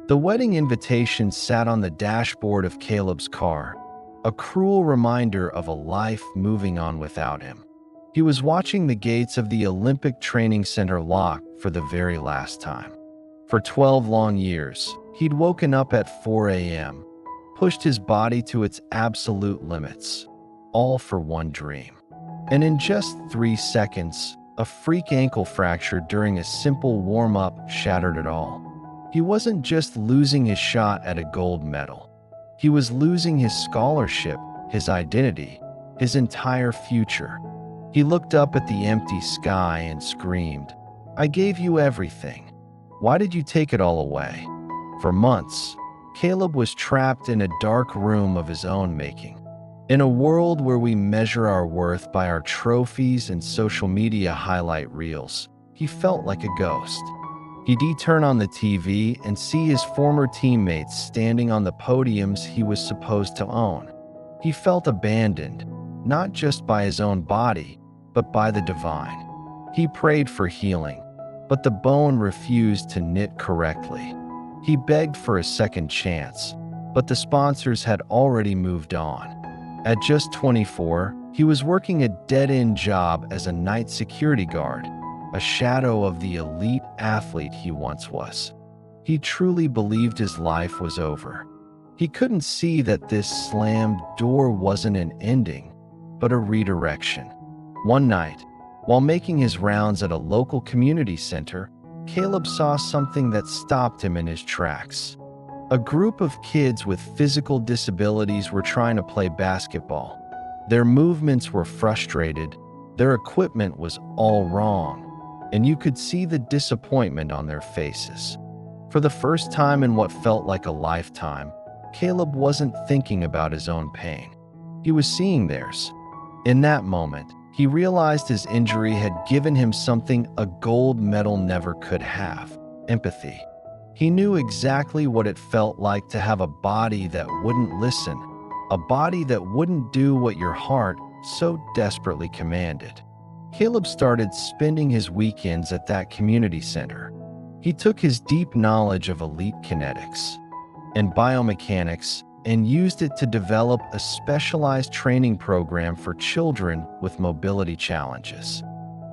The wedding invitation sat on the dashboard of Caleb's car, a cruel reminder of a life moving on without him. He was watching the gates of the Olympic Training Center lock for the very last time. For 12 long years, he'd woken up at 4 a.m., pushed his body to its absolute limits, all for one dream. And in just 3 seconds, a freak ankle fracture during a simple warm-up shattered it all. He wasn't just losing his shot at a gold medal. He was losing his scholarship, his identity, his entire future. He looked up at the empty sky and screamed, "I gave you everything. Why did you take it all away?" For months, Caleb was trapped in a dark room of his own making. In a world where we measure our worth by our trophies and social media highlight reels, he felt like a ghost. He'd turn on the TV and see his former teammates standing on the podiums he was supposed to own. He felt abandoned, not just by his own body, but by the divine. He prayed for healing, but the bone refused to knit correctly. He begged for a second chance, but the sponsors had already moved on. At just 24, he was working a dead-end job as a night security guard, a shadow of the elite athlete he once was. He truly believed his life was over. He couldn't see that this slammed door wasn't an ending, but a redirection. One night, while making his rounds at a local community center, Caleb saw something that stopped him in his tracks. A group of kids with physical disabilities were trying to play basketball. Their movements were frustrated, their equipment was all wrong, and you could see the disappointment on their faces. For the first time in what felt like a lifetime, Caleb wasn't thinking about his own pain. He was seeing theirs. In that moment, he realized his injury had given him something a gold medal never could have: empathy. He knew exactly what it felt like to have a body that wouldn't listen, a body that wouldn't do what your heart so desperately commanded. Caleb started spending his weekends at that community center. He took his deep knowledge of elite kinetics and biomechanics and used it to develop a specialized training program for children with mobility challenges.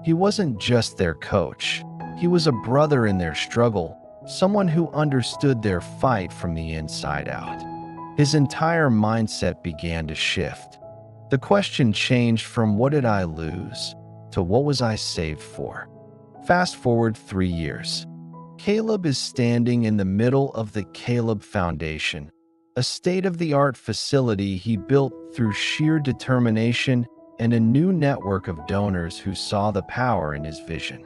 He wasn't just their coach. He was a brother in their struggle, someone who understood their fight from the inside out. His entire mindset began to shift. The question changed from "what did I lose?" to "what was I saved for?" Fast forward 3 years. Caleb is standing in the middle of the Caleb Foundation, a state-of-the-art facility he built through sheer determination and a new network of donors who saw the power in his vision.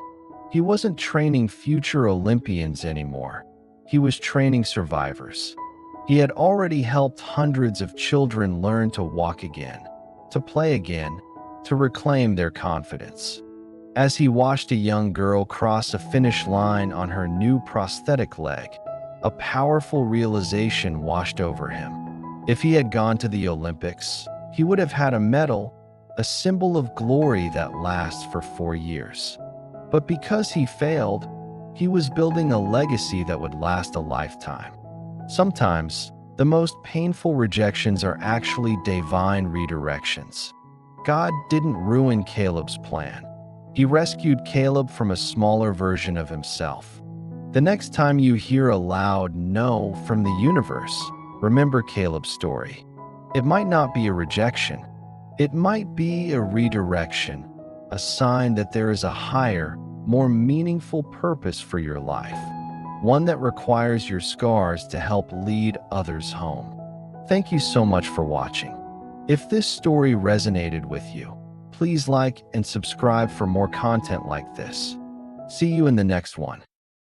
He wasn't training future Olympians anymore. He was training survivors. He had already helped hundreds of children learn to walk again, to play again, to reclaim their confidence. As he watched a young girl cross a finish line on her new prosthetic leg, a powerful realization washed over him. If he had gone to the Olympics, he would have had a medal, a symbol of glory that lasts for 4 years. But because he failed, he was building a legacy that would last a lifetime. Sometimes, the most painful rejections are actually divine redirections. God didn't ruin Caleb's plan. He rescued Caleb from a smaller version of himself. The next time you hear a loud no from the universe, remember Caleb's story. It might not be a rejection. It might be a redirection, a sign that there is a higher, more meaningful purpose for your life, one that requires your scars to help lead others home. Thank you so much for watching. If this story resonated with you, please like and subscribe for more content like this. See you in the next one.